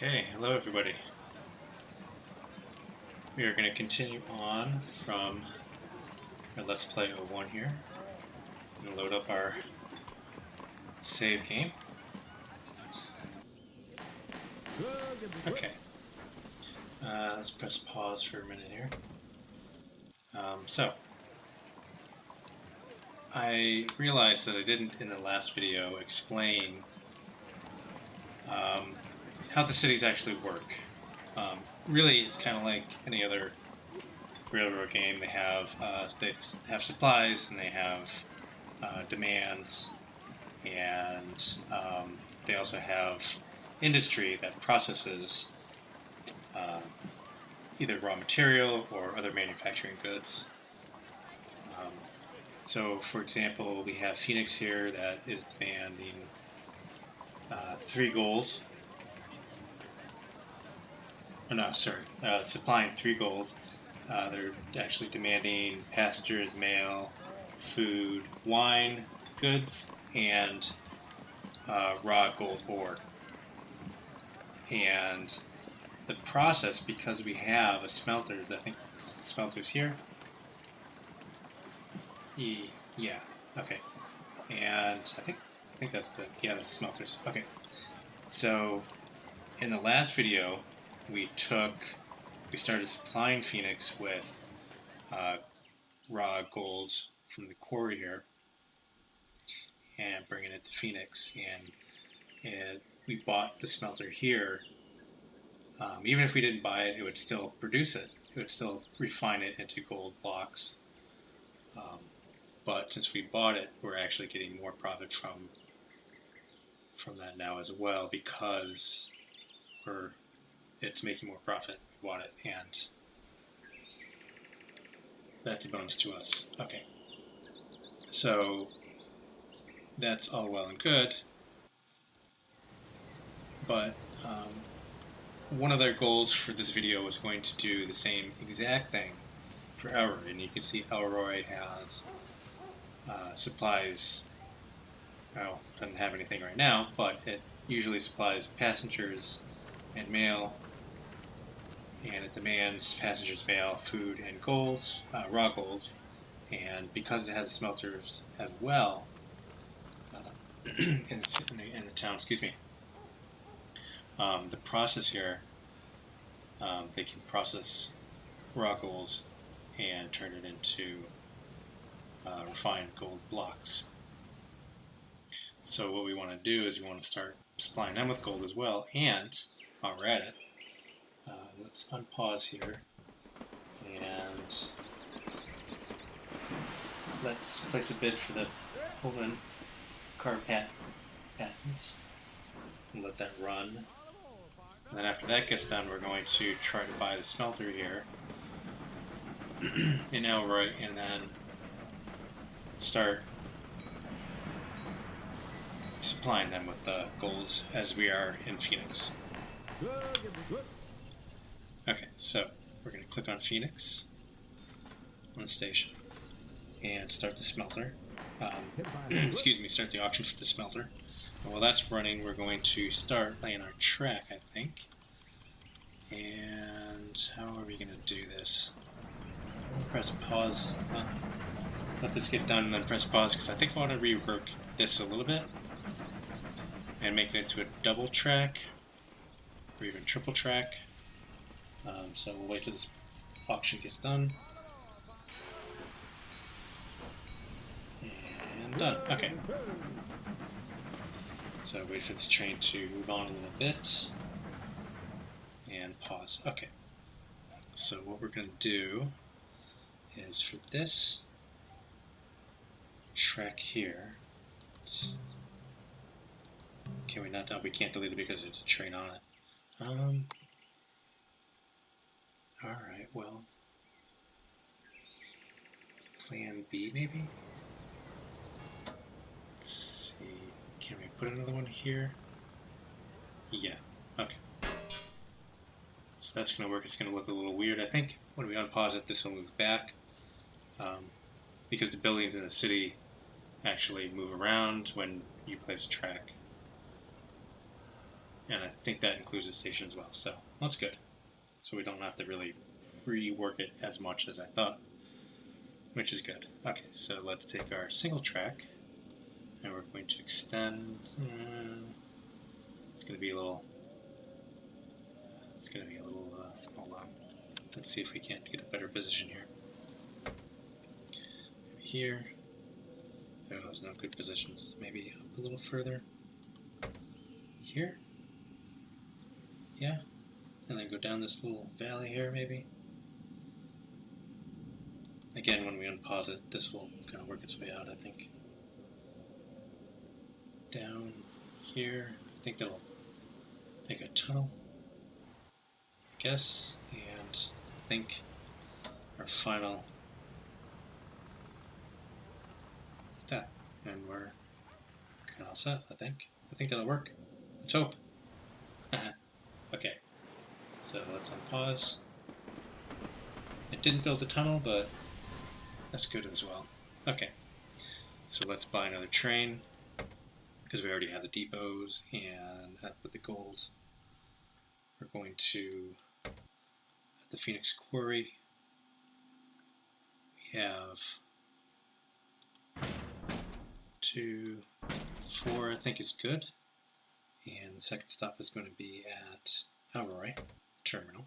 Okay, hello everybody. We are going to continue on from our Let's Play 01 here. I'm going to load up our save game. Okay. Let's press pause for a minute here. I realized that I didn't in the last video explain how the cities actually work. Really, it's kind of like any other railroad game. They have supplies and they have demands, and they also have industry that processes either raw material or other manufacturing goods. So, for example, we have Phoenix here that is demanding 3 gold. Oh, no, sorry, supplying 3 gold. They're actually demanding passengers, mail, food, wine, goods, and raw gold ore. And the process, because we have a smelters, I think smelters here. Yeah, okay. And I think that's the smelters. Okay. So in the last video, we started supplying Phoenix with raw gold from the quarry here and bringing it to Phoenix, and we bought the smelter here. Even if we didn't buy it, it would still produce it. It would still refine it into gold blocks. But since we bought it, we're actually getting more profit from that now as well, because it's making more profit. We bought it, and that's a bonus to us. Okay, so that's all well and good, but one of their goals for this video was going to do the same exact thing for Elroy, and you can see Elroy has supplies. Well, doesn't have anything right now, but it usually supplies passengers and mail, and it demands passengers, mail, food, and gold, raw gold. And because it has smelters as well in the town, excuse me, the process here, they can process raw gold and turn it into refined gold blocks. So what we want to do is we want to start supplying them with gold as well, and while we're at it, let's unpause here and let's place a bid for the Pullman car patents and let that run. And then after that gets done, we're going to try to buy the smelter here in Elroy, and then start supplying them with gold as we are in Phoenix. Okay, so we're going to click on Phoenix on the station and start the smelter. Start the auction for the smelter. And while that's running, we're going to start laying our track, I think. And how are we going to do this? Press pause. Let this get done and then press pause, because I think I want to rework this a little bit and make it into a double track or even triple track. So we'll wait till this auction gets done. And done. Okay. So wait for this train to move on a little bit and pause. Okay. So what we're going to do is for this track here, can we not? No, we can't delete it because there's a train on it. Alright, well, plan B maybe? Let's see, can we put another one here? Yeah, okay. So that's going to work. It's going to look a little weird. I think when we unpause it, this will move back, because the buildings in the city actually move around when you place a track. And I think that includes the station as well, so that's good. So we don't have to really rework it as much as I thought, which is good. Okay, so let's take our single track, and we're going to extend. It's going to be a little. Hold on. Let's see if we can't get a better position here. Maybe here. Oh, there's no good positions. Maybe up a little further. Here? Yeah? And then go down this little valley here, maybe? Again, when we unpause it, this will kind of work its way out, I think. Down here. I think that'll make a tunnel, I guess. And I think our final... that. And we're kind of all set, I think. I think that'll work. Let's hope. Okay. So let's unpause. It didn't build a tunnel, but that's good as well. Okay. So let's buy another train, because we already have the depots, and with the gold, we're going to, at the Phoenix Quarry, we have 2, 4, I think is good. And the second stop is going to be at Elroy Terminal.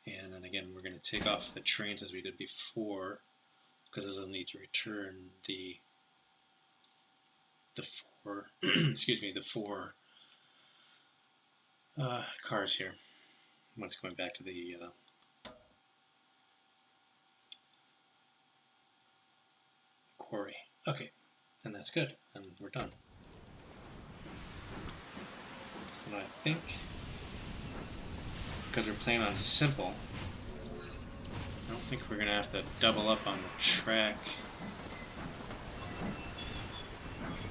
And then again, we're going to take off the trains as we did before, because it'll need to return the 4 excuse me, the 4 cars here. Once going back to the quarry. Okay, and that's good, and we're done. So I think, because we're playing on simple, I don't think we're going to have to double up on the track.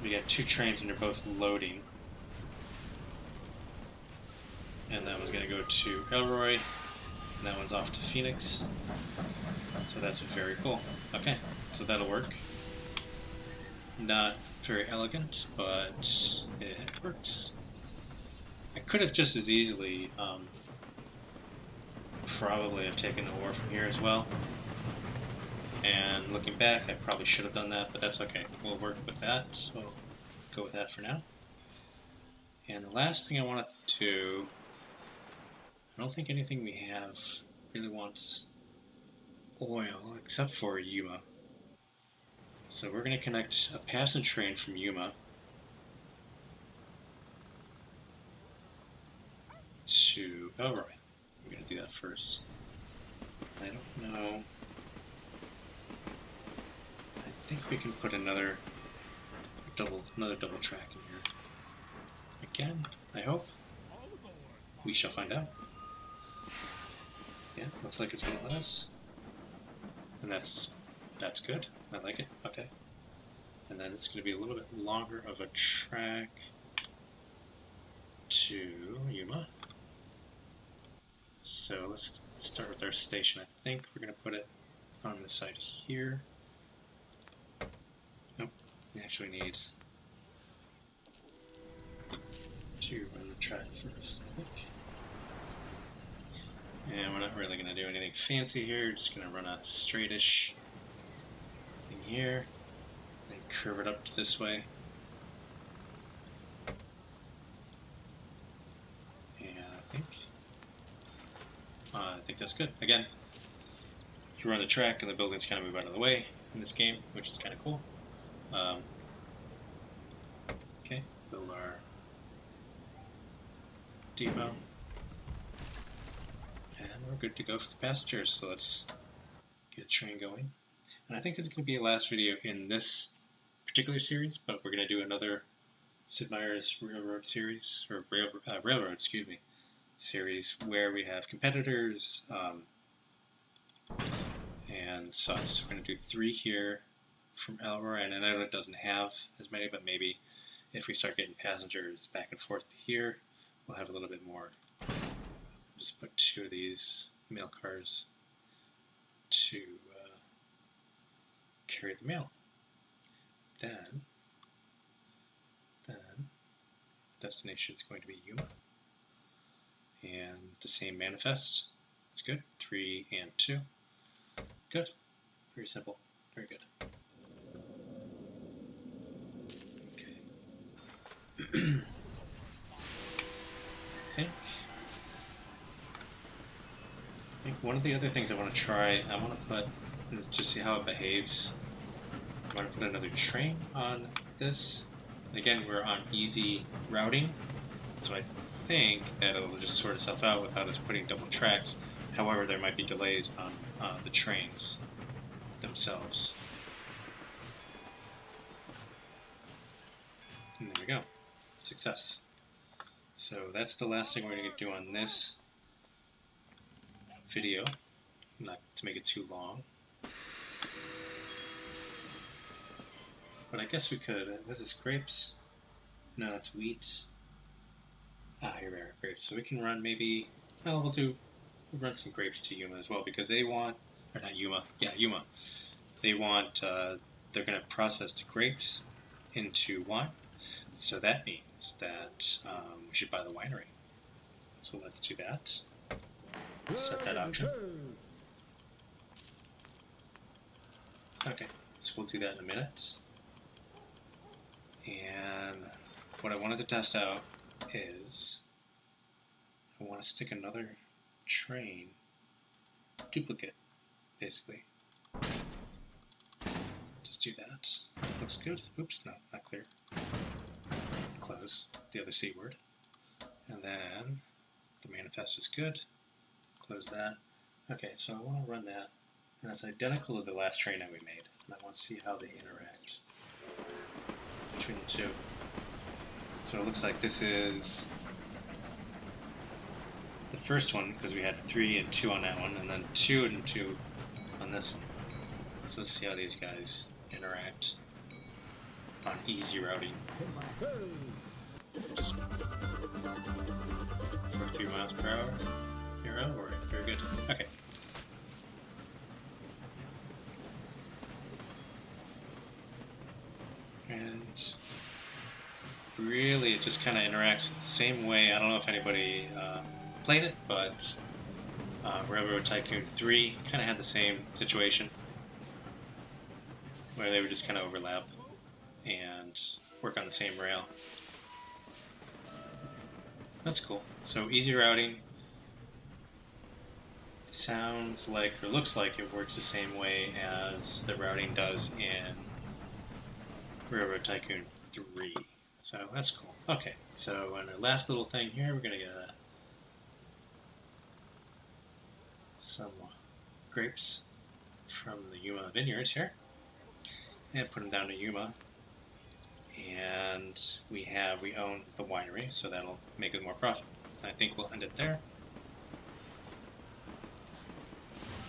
We got 2 trains and they're both loading. And that one's going to go to Elroy, and that one's off to Phoenix. So that's very cool. Okay, so that'll work. Not very elegant, but it works. I could have just as easily probably have taken the ore from here as well. And looking back, I probably should have done that, but that's okay. We'll work with that, so we'll go with that for now. And the last thing I wanted to do, I don't think anything we have really wants oil except for Yuma. So we're going to connect a passenger train from Yuma to Elroy. We're going to do that first. I don't know. I think we can put another double track in here. Again, I hope. We shall find out. Yeah, looks like it's going to let us. And that's good. I like it. Okay. And then it's going to be a little bit longer of a track to Yuma. So let's start with our station. I think we're going to put it on this side here. Nope. We actually need to run the track first, I think. And we're not really going to do anything fancy here. Just going to run a straightish thing here, and curve it up this way. And I think that's good. Again, you run the track and the buildings kind of move out of the way in this game, which is kind of cool. Okay, build our depot. And we're good to go for the passengers, so let's get a train going. And I think this is going to be the last video in this particular series, but we're going to do another Sid Meier's Railroad series, or Railroad, excuse me, series, where we have competitors and such. So we're going to do 3 here from Elroy, and I know it doesn't have as many, but maybe if we start getting passengers back and forth to here, we'll have a little bit more. Just put 2 of these mail cars to carry the mail. Then destination is going to be Yuma. And the same manifest. That's good. 3 and 2. Good. Very simple. Very good. Okay. I think one of the other things I want to try, I want to put, just see how it behaves. I want to put another train on this. Again, we're on easy routing, so I think that it'll just sort itself out without us putting double tracks. However, there might be delays on the trains themselves. And there we go. Success. So that's the last thing we're going to do on this video, not to make it too long. But I guess we could. This is grapes. No, it's wheat. Ah, here we are, grapes. So we can run maybe. Well, we'll run some grapes to Yuma as well because they want, or not Yuma. Yeah, Yuma. They want. They're going to process the grapes into wine. So that means that we should buy the winery. So let's do that. Set that auction. Okay, so we'll do that in a minute. And what I wanted to test out is I want to stick another train duplicate, basically. Just do that. Looks good. Oops, no, not clear. Close the other C word. And then the manifest is good. Close that. Okay, so I want to run that. And it's identical to the last train that we made. And I want to see how they interact between the two. So it looks like this is the first one, because we had 3 and 2 on that one, and then 2 and 2 on this one. So let's see how these guys interact on easy routing. Just for a few miles per hour. You're Elroy. Very good. Okay. And really, it just kind of interacts the same way. I don't know if anybody played it, but Railroad Tycoon 3 kind of had the same situation where they would just kind of overlap and work on the same rail. That's cool. So easy routing. Sounds like, or looks like it works the same way as the routing does in Railroad Tycoon 3. So that's cool. Okay, so in our last little thing here, we're going to get some grapes from the Yuma vineyards here. And put them down to Yuma. And we own the winery, so that'll make it more profit. I think we'll end it there.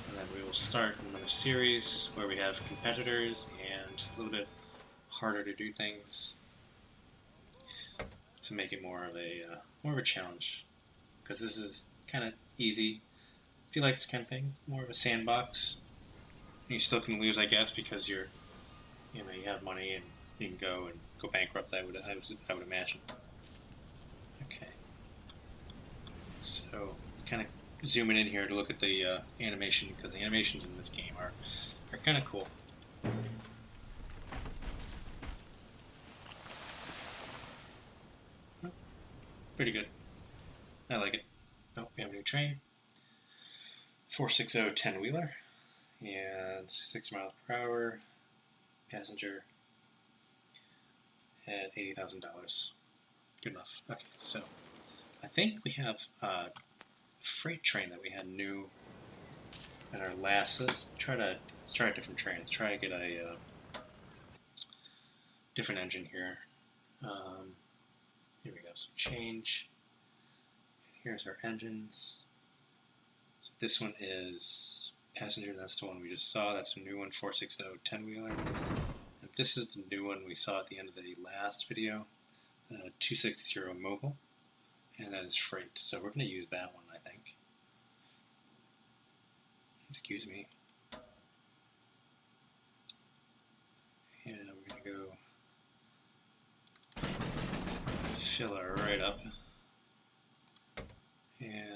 And then we will start another series where we have competitors and a little bit harder to do things to make it more of a challenge. Because this is kind of easy. If you like this kind of thing, it's more of a sandbox. You still can lose, I guess, because you have money and you can go bankrupt. I would imagine. Okay. So kind of zooming in here to look at the animation, because the animations in this game are kind of cool. Pretty good. I like it. Oh, we have a new train. 460 10-wheeler and 6 miles per hour. Passenger at $80,000. Good enough. Okay, so I think we have a freight train that we had new at our last. Let's try a different train. Let's try to get a different engine here. Here we go. So change. Here's our engines. So this one is passenger. That's the one we just saw. That's a new one, 460 10-wheeler. And this is the new one we saw at the end of the last video, 260 mobile. And that is freight. So we're going to use that one, I think. Excuse me. And we're going to go fill her right up. And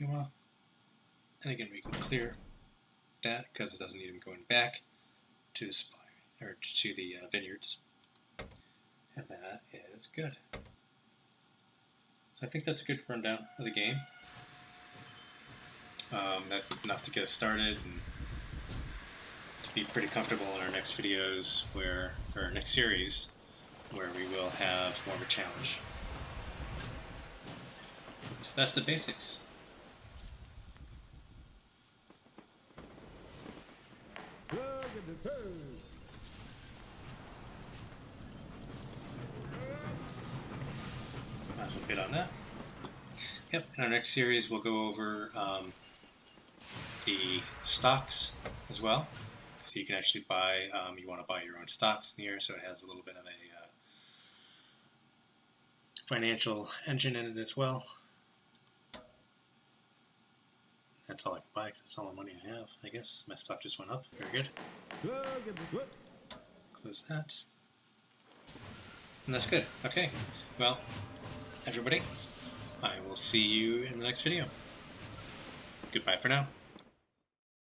Yuma. And again, we can clear that because it doesn't need them going back to the supply or to the vineyards. And that is good. So I think that's a good rundown of the game. That's enough to get us started and to be pretty comfortable in our next videos or our next series where we will have more of a challenge. So that's the basics. Might as well bid on that. Yep, in our next series we'll go over the stocks as well. So you can actually buy, you want to buy your own stocks in here, so it has a little bit of a financial engine in it as well. That's all I can buy because that's all the money I have, I guess. My stock just went up. Very good. Close that. And that's good. Okay. Well, everybody, I will see you in the next video. Goodbye for now.